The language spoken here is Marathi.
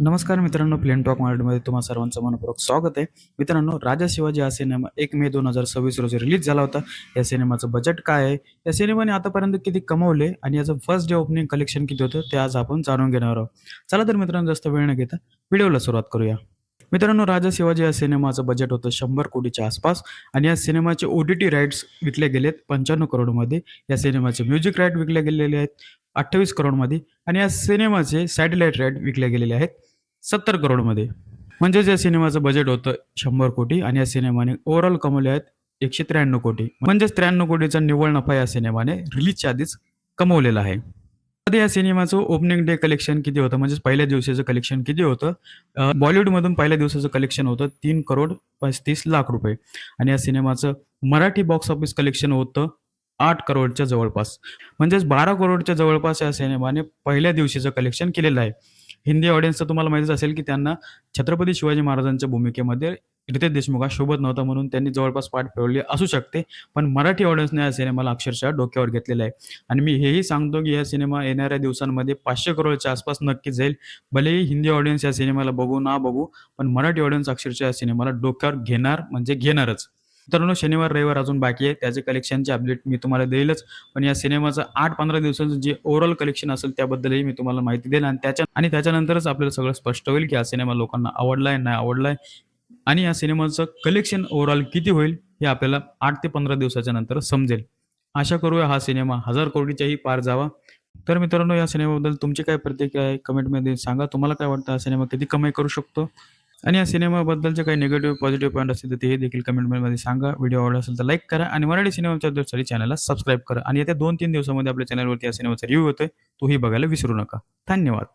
नमस्कार मित्रांनो, प्लेन टॉक मराठीमध्ये तुम्हा सर्वांचं मनपूर्वक स्वागत आहे. मित्रांनो, राजा शिवाजी हा सिनेमा 1 मे 2026 रोजी रिलीज झाला होता. या सिनेमाचं बजेट काय आहे, या सिनेमाने आतापर्यंत किती कमवले आणि याचं फर्स्ट डे ओपनिंग कलेक्शन किती होतं ते आज आपण जाणून घेणार आहोत. चला तर मित्रांनो, जास्त वेळ न घेता व्हिडिओला सुरुवात करूया. मित्रांनो, राजा शिवाजी या सिनेमाचं बजेट होतं 100 कोटीच्या आसपास आणि या सिनेमाचे OTT राईट्स विकले गेलेत 95 करोडमध्ये. या सिनेमाचे म्युझिक राईट विकले गेलेले आहेत 28 करोडमध्ये आणि या सिनेमाचे सॅटेलाईट राईट विकले गेलेले आहेत 70 करोडमध्ये. म्हणजेच या सिनेमाचं बजेट होतं 100 कोटी आणि या सिनेमाने ओव्हरऑल कमवले आहेत 193 कोटी. म्हणजेच 93 कोटीचा निव्वळ नफा या सिनेमाने रिलीजच्या आधीच कमवलेला आहे. आता या सिनेमाचं ओपनिंग डे कलेक्शन किती होतं, म्हणजेच पहिल्या दिवसाचं कलेक्शन किती होतं? बॉलिवूडमधून पहिल्या दिवसाचं कलेक्शन होतं 3,35,00,000 रुपये आणि या सिनेमाचं मराठी बॉक्स ऑफिस कलेक्शन होतं 8 करोडच्या जवळपास. म्हणजेच 12 करोडच्या जवळपास या सिनेमाने पहिल्या दिवशीचं कलेक्शन केलेलं आहे. हिंदी ऑडियन्सचं तुम्हाला माहितीच असेल की त्यांना छत्रपती शिवाजी महाराजांच्या भूमिकेमध्ये रितेश देशमुख हा शोभत नव्हता, म्हणून त्यांनी जवळपास पाठ फिरवली असू शकते. पण मराठी ऑडियन्सने या सिनेमाला अक्षरशः डोक्यावर घेतलेलं आहे आणि मी हेही सांगतो की हा सिनेमा येणाऱ्या दिवसांमध्ये 500 करोडच्या आसपास नक्कीच जाईल. भलेही हिंदी ऑडियन्स या सिनेमाला बघू ना बघू, पण मराठी ऑडियन्स अक्षरशः या सिनेमाला डोक्यावर घेणार म्हणजे घेणारच. मित्रांनो, शनिवार रविवार अजून बाकी आहे, त्याचे कलेक्शनचे अपडेट मी तुम्हाला देईलच. पण या सिनेमाचं 8-15 दिवसाचं जे ओव्हरऑल कलेक्शन असेल त्याबद्दलही मी तुम्हाला माहिती देईल आणि त्याच्यानंतरच आपल्याला सगळं स्पष्ट होईल की हा सिनेमा लोकांना आवडलाय नाही आवडलाय आणि या सिनेमाचं कलेक्शन ओव्हरऑल किती होईल हे आपल्याला 8 ते 15 दिवसाच्या नंतर समजेल. आशा करूया हा सिनेमा 1000 कोटीच्याही पार जावा. तर मित्रांनो, या सिनेमाबद्दल तुमची काय प्रतिक्रिया आहे कमेंटमध्ये सांगा. तुम्हाला काय वाटतं, हा सिनेमा किती कमाई करू शकतो आणि या सिनेमाबद्दलचे काही निगेटिव्ह पॉझिटिव्ह पॉईंट असतील तर तेही देखील कमेंटमध्ये सांगा. व्हिडिओ आवडला असेल तर लाईक करा आणि मराठी सिनेमाच्या अपडेटसाठी चॅनलला सबस्क्राईब करा आणि येत्या 2-3 दिवसामध्ये आपल्या चॅनलवरती या सिनेमाचा रिव्ह्यू होतोय, तोही बघायला विसरू नका. धन्यवाद.